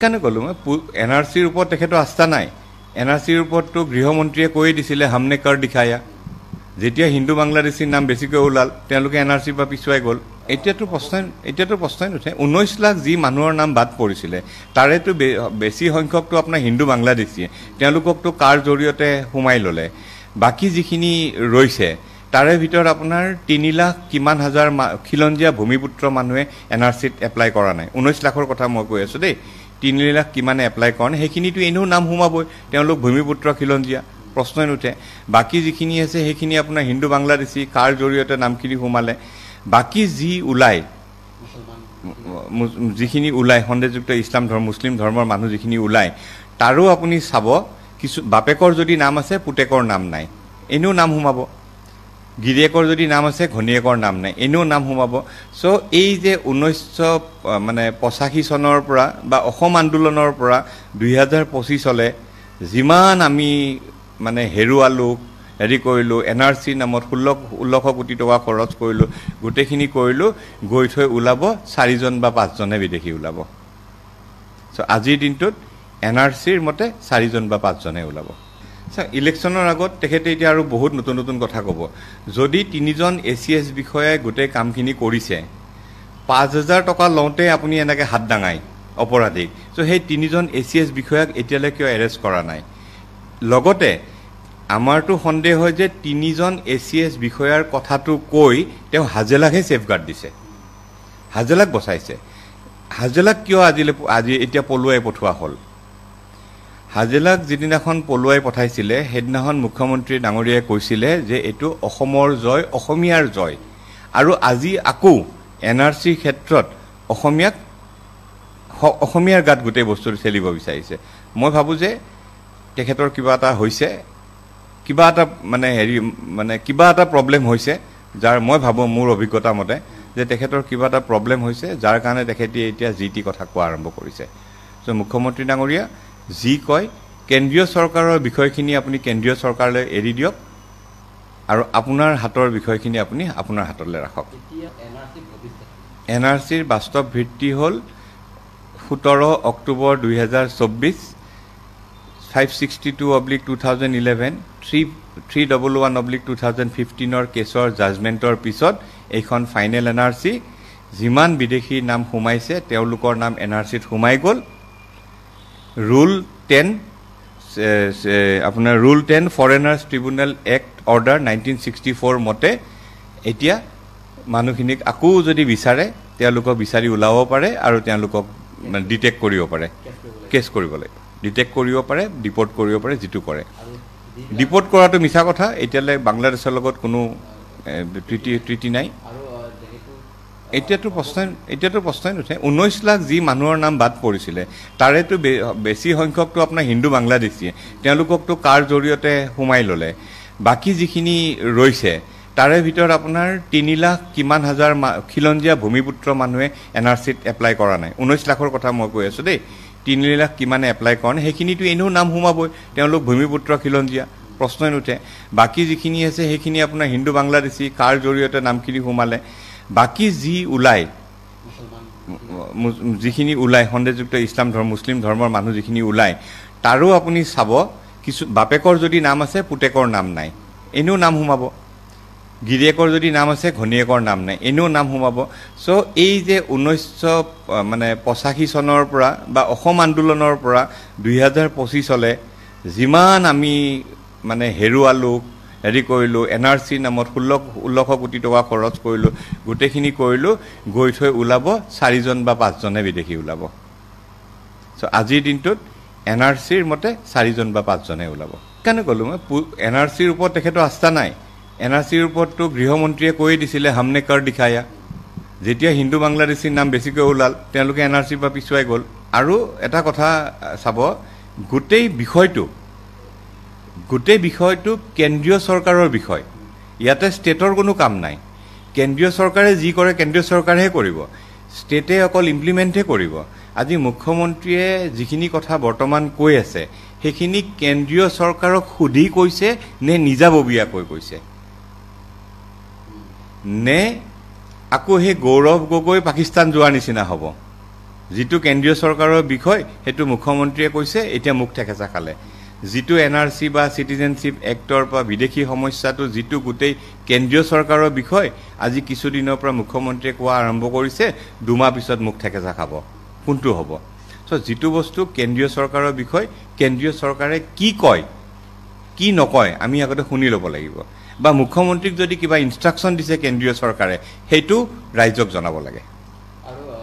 কেনে কলো মই এনআৰসিৰ উপৰ তেখেতৰ আস্থা নাই। এনআৰসিৰ উপৰতো গৃহমন্ত্ৰীয়ে কৈ দিছিলে হামনে কৰ দিখায়া। যেতিয়া হিন্দু বাংলাদেশীৰ নাম বেছিকৈ ওলাল তেওঁলোকে এনআৰসিৰ পৰা পিছুৱাই গ'ল। এতিয়াতো প্ৰশ্নই নুঠে। 19 লাখ যি মানুহৰ নাম বাদ পৰিছিলে তাৰেতো বেছি সংখ্যকটো আপোনাৰ হিন্দু বাংলাদেশীয়ে, তেওঁলোককতো কাৰ জৰিয়তে সোমাই ল'লে। বাকী যিখিনি ৰৈছে তাৰে ভিতৰত আপোনাৰ 3 লাখ কিমান হাজাৰ খিলঞ্জীয়া ভূমিপুত্ৰ মানুহে এনআৰসিত এপ্লাই কৰা নাই। 19 লাখৰ কথা মই কৈ আছো দেই। 3 লাখ কিমানে এপ্লাই কৰা নাই, সেইখিনিতো এনেও নাম সোমাবই, তেওঁলোক ভূমিপুত্ৰ খিলঞ্জীয়া, প্ৰশ্নই নুঠে। বাকী যিখিনি আছে সেইখিনি আপোনাৰ হিন্দু বাংলাদেশী, কাৰ জৰিয়তে নামখিনি সোমালে। বাকী যিখিনি ওলায় সন্দেহযুক্ত ইছলাম ধৰ্ম মুছলিম ধৰ্মৰ মানুহ যিখিনি ওলায় তাৰো আপুনি চাব, কিছু বাপেকৰ যদি নাম আছে পুতেকৰ নাম নাই, এনেও নাম সোমাব। গিৰিয়েকৰ যদি নাম আছে ঘনীয়েকৰ নাম নাই, এনেও নাম সোমাব। চ' এই যে 1985 চনৰ পৰা বা অসম আন্দোলনৰ পৰা 2025 যিমান আমি হেৰুৱালোঁ, হেৰি কৰিলোঁ, এনআৰচি নামত 1600 কোটি টকা খৰচ কৰিলোঁ, গোটেইখিনি কৰিলোঁ, গৈ থৈ ওলাব 4জন বা 5জনে বিদেশী ওলাব। চ' আজিৰ দিনটোত এনআৰচিৰ মতে 4জন বা 5জনে ওলাব। ইলেকশ্যনৰ আগত তেখেতে এতিয়া আৰু বহুত নতুন নতুন কথা ক'ব। যদি 3জন ACS বিষয়াই গোটেই কামখিনি কৰিছে, 5000 টকা লওঁতে আপুনি এনেকৈ হাত দাঙাই অপৰাধীক। চ' সেই 3জন ACS বিষয়াক এতিয়ালৈ কিয় এৰেষ্ট কৰা নাই? লগতে আমাৰতো সন্দেহ হয় যে 3জন ACS বিষয়াৰ কথাটো কৈ তেওঁ হাজেলাকহে ছেফগাৰ্ড দিছে, হাজেলাক বচাইছে। হাজেলাক কিয় আজি এতিয়া পলুৱাই পঠোৱা হ'ল? হাজেলাক যিদিনাখন পলুৱাই পঠাইছিলে সেইদিনাখন মুখ্যমন্ত্ৰী ডাঙৰীয়াই কৈছিলে যে এইটো অসমৰ জয়, অসমীয়াৰ জয়। আৰু আজি আকৌ এনআৰচিৰ ক্ষেত্ৰত অসমীয়াৰ গাত গোটেই বস্তুটো ঠেলিব বিচাৰিছে। মই ভাবোঁ যে তেখেতৰ কিবা এটা হৈছে, কিবা এটা প্ৰব্লেম হৈছে, যাৰ মই ভাবোঁ মোৰ অভিজ্ঞতা মতে যে তেখেতৰ কিবা এটা প্ৰব্লেম হৈছে, যাৰ কাৰণে তেখেতে এতিয়া যি টি কথা কোৱা আৰম্ভ কৰিছে। চ' মুখ্যমন্ত্ৰী ডাঙৰীয়া যি কয় কেন্দ্ৰীয় চৰকাৰৰ বিষয়খিনি আপুনি কেন্দ্ৰীয় চৰকাৰলৈ এৰি দিয়ক আৰু আপোনাৰ হাতৰ বিষয়খিনি আপুনি আপোনাৰ হাতলৈ ৰাখক। এনআৰচিৰ বাস্তৱ ভিত্তি হ'ল 17 অক্টোবৰ 2024, 562/2011, 311/2015 কেছৰ জাজমেণ্টৰ পিছত এইখন ফাইনেল এনআৰচি। যিমান বিদেশীৰ নাম সোমাইছে তেওঁলোকৰ নাম এনআৰচিত সোমাই গ'ল। Rule 10 foreigners tribunal act order 1964 মতে এতিয়া মানুহখিনিক আকৌ যদি বিচাৰে তেওঁলোকক বিচাৰি ওলাব পাৰে আৰু তেওঁলোকক ডিটেক্ট কৰিব পাৰে, কেছ কৰিব লাগে, ডিটেক্ট কৰিব পাৰে, ডিপৰ্ট কৰিব পাৰে, যিটো কৰে। ডিপৰ্ট কৰাটো মিছা কথা, এতিয়ালৈ বাংলাদেশৰ লগত কোনো ট্ৰিটি নাই। এতিয়াতো প্ৰশ্নই নুঠে। 19 লাখ যি মানুহৰ নাম বাদ পৰিছিলে তাৰেতো বেছি সংখ্যকটো আপোনাৰ হিন্দু বাংলাদেশীয়ে, তেওঁলোককতো কাৰ জৰিয়তে সোমাই ল'লে। বাকী যিখিনি ৰৈছে তাৰে ভিতৰত আপোনাৰ 3 লাখ কিমান হাজাৰ খিলঞ্জীয়া ভূমিপুত্ৰ মানুহে এনআৰচিত এপ্লাই কৰা নাই। 19 লাখৰ কথা মই কৈ আছো দেই। 3 লাখ কিমানে এপ্লাই কৰা নাই, সেইখিনিতো এনেও নাম সোমাবই, তেওঁলোক ভূমিপুত্ৰ খিলঞ্জীয়া, প্ৰশ্নই নুঠে। বাকী যিখিনি আছে সেইখিনি আপোনাৰ হিন্দু বাংলাদেশী, কাৰ জৰিয়তে নামখিনি সোমালে। বাকী যিখিনি ওলায় সন্দেহযুক্ত ইছলাম ধৰ্ম মুছলিম ধৰ্মৰ মানুহ যিখিনি ওলায় তাৰো আপুনি চাব, কিছু বাপেকৰ যদি নাম আছে পুতেকৰ নাম নাই, এনেও নাম সোমাব। গিৰিয়েকৰ যদি নাম আছে ঘনীয়েকৰ নাম নাই, এনেও নাম সোমাব। চ' এই যে 1985 চনৰ পৰা বা অসম আন্দোলনৰ পৰা 2025 যিমান আমি হেৰুৱালোঁ, হেৰি কৰিলোঁ, এনআৰচি নামত 1600 কোটি টকা খৰচ কৰিলোঁ, গোটেইখিনি কৰিলোঁ, গৈ থৈ ওলাব 4জন বা 5জনে বিদেশী ওলাব। চ' আজিৰ দিনটোত এনআৰচিৰ মতে 4জন বা 5জনে ওলাব। কেনে ক'লো মই এনআৰচিৰ ওপৰত তেখেতৰ আস্থা নাই। এনআৰচিৰ ওপৰতো গৃহমন্ত্ৰীয়ে কৈ দিছিলে হামনে কৰ দিখায়া। যেতিয়া হিন্দু বাংলাদেশীৰ নাম বেছিকৈ ওলাল তেওঁলোকে এনআৰচিৰ পৰা পিছুৱাই গ'ল। আৰু এটা কথা চাব, গোটেই বিষয়টো কেন্দ্ৰীয় চৰকাৰৰ বিষয়, ইয়াতে ষ্টেটৰ কোনো কাম নাই। কেন্দ্ৰীয় চৰকাৰে যি কৰে কেন্দ্ৰীয় চৰকাৰেহে কৰিব, ষ্টেটে অকল ইমপ্লিমেণ্টহে কৰিব। আজি মুখ্যমন্ত্ৰীয়ে যিখিনি কথা বৰ্তমান কৈ আছে সেইখিনি কেন্দ্ৰীয় চৰকাৰক সুধি কৈছে নে নিজাববীয়াকৈ কৈছে, নে আকৌ সেই গৌৰৱ গগৈ পাকিস্তান যোৱাৰ নিচিনা হ'ব? যিটো কেন্দ্ৰীয় চৰকাৰৰ বিষয় সেইটো মুখ্যমন্ত্ৰীয়ে কৈছে, এতিয়া মুখ ঠেকেচা খালে। যিটো এনআৰচি বা চিটিজেনশ্বিপ এক্টৰ বা বিদেশী সমস্যাটো যিটো গোটেই কেন্দ্ৰীয় চৰকাৰৰ বিষয়, আজি কিছুদিনৰ পৰা মুখ্যমন্ত্ৰীয়ে কোৱা আৰম্ভ কৰিছে, 2 মাহ পিছত মুখ ঠেকেচা খাব। কোনটো হ'ব? যিটো বস্তু কেন্দ্ৰীয় চৰকাৰৰ বিষয়, কেন্দ্ৰীয় চৰকাৰে কি কয় কি নকয় আমি আগতে শুনি ল'ব লাগিব, বা মুখ্যমন্ত্ৰীক যদি কিবা ইনষ্ট্ৰাকশ্যন দিছে কেন্দ্ৰীয় চৰকাৰে সেইটো ৰাইজক জনাব লাগে।